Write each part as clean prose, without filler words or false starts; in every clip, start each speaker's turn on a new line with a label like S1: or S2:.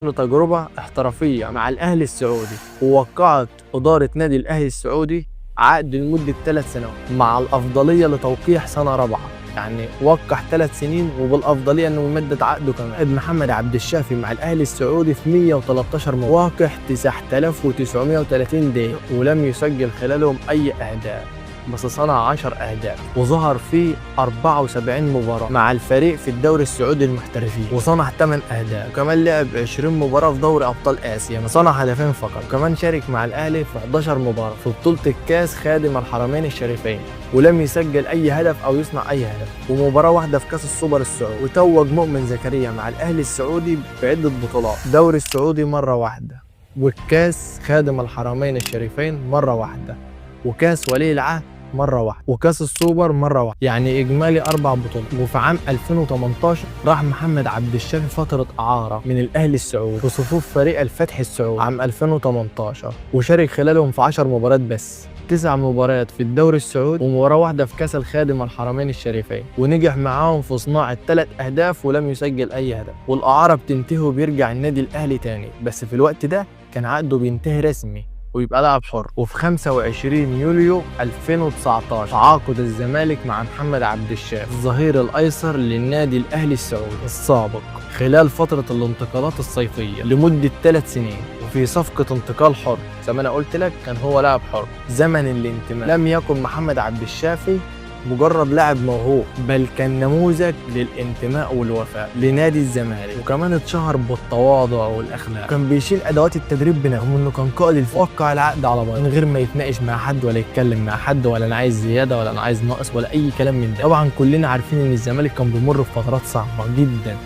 S1: تجربة احترافية مع الأهلي السعودي، ووقعت إدارة نادي الأهلي السعودي عقد لمدة 3 سنوات مع الأفضلية لتوقيع سنة رابعة. يعني وقع 3 سنين وبالأفضلية إنه يمدد عقده كمان. محمد عبد الشافي مع الأهلي السعودي في 113 مباراة، واقع 9930 دقيقة ولم يسجل خلالهم أي أهداف، بس صنع 10 أهداف وظهر في 74 مباراة مع الفريق في الدوري السعودي المحترفين وصنع 8 أهداف، وكمان لعب 20 مباراة في دوري أبطال آسيا صنع هدفين فقط، وكمان شارك مع الأهلي في 11 مباراة في بطولة الكاس خادم الحرمين الشريفين ولم يسجل أي هدف أو يصنع أي هدف، ومباراة واحدة في كاس السوبر السعودي. وتوج مؤمن زكريا مع الأهلي السعودي بعدة بطولات، دوري السعودي مرة واحدة، والكاس خادم الحرمين الشريفين مرة واحدة، وكاس ولي العهد مرة واحدة، وكاس السوبر مرة واحدة، يعني إجمالي 4 بطولات. وفي عام 2018 راح محمد عبد الشافي فترة إعارة من الأهلي السعودي في صفوف فريق الفتح السعودي عام 2018، وشارك خلالهم في 10 مباريات بس، 9 مباريات في الدوري السعودي ومباراة واحدة في كاس الخادم الحرمين الشريفين، ونجح معاهم في صناعة 3 أهداف ولم يسجل أي هدف. والإعارة بتنتهي وبيرجع النادي الأهلي تاني، بس في الوقت ده كان عقده بينتهي رسمي ويبقى لاعب حر. وفي 25 يوليو 2019 تعاقد الزمالك مع محمد عبد الشافي الظهير الايسر للنادي الاهلي السعودي السابق خلال فترة الانتقالات الصيفية لمدة 3 سنين، وفي صفقة انتقال حر زي ما انا قلت لك كان هو لاعب حر. زمن الانتماء لم يكن محمد عبد الشافي مجرد لاعب موهوب، بل كان نموذج للانتماء والوفاء لنادي الزمالك، وكمان اتشهر بالتواضع والاخلاق، كان بيشيل ادوات التدريب بنفسه، انه كان قائد الفريق، وقع العقد على بعض من غير ما يتناقش مع حد ولا يتكلم مع حد ولا انا عايز زياده ولا انا عايز ناقص ولا اي كلام من ده. طبعا كلنا عارفين ان الزمالك كان بيمر بفترات صعبه جدا.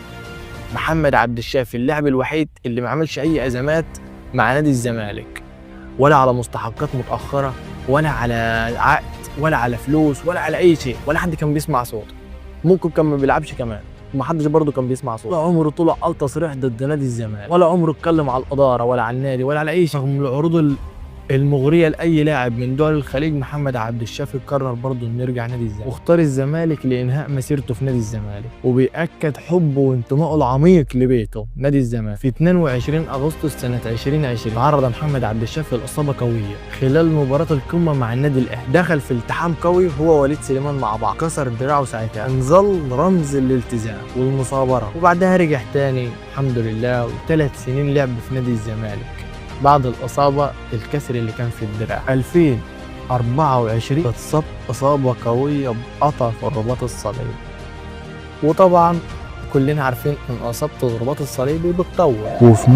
S1: محمد عبد الشافي اللاعب الوحيد اللي ما عملش اي ازمات مع نادي الزمالك، ولا على مستحقات متاخره ولا على عقد ولا على فلوس ولا على اي شيء، ولا حد كان بيسمع صوته، ممكن كان ما بيلعبش كمان ومحدش برضه كان بيسمع صوته. ولا عمره طلع قال تصريح ضد نادي الزمالك، ولا عمره اتكلم على الاداره ولا على النادي ولا على اي شيء. رغم العروض المغريه لاي لاعب من دول الخليج، محمد عبد الشافي قرر برضه انه يرجع نادي الزمالك، واختار الزمالك لانهاء مسيرته في نادي الزمالك، وبيأكد حبه وانتمائه العميق لبيته نادي الزمالك. في 22 اغسطس سنه 2020 تعرض محمد عبد الشافي لاصابه قويه خلال مباراه القمه مع النادي الاهلي، دخل في التحام قوي هو ووليد سليمان مع بعض، كسر دراعه ساعتها، انظل رمز الالتزام والمثابره، وبعدها رجع تاني الحمد لله، و3 سنين لعب في نادي الزمالك بعد الإصابة الكسر اللي كان في الدراع. 2024 اتصاب إصابة قوية بقطع في الرباط الصليبي، وطبعا كلنا عارفين إن إصابة الرباط الصليبي بتطول،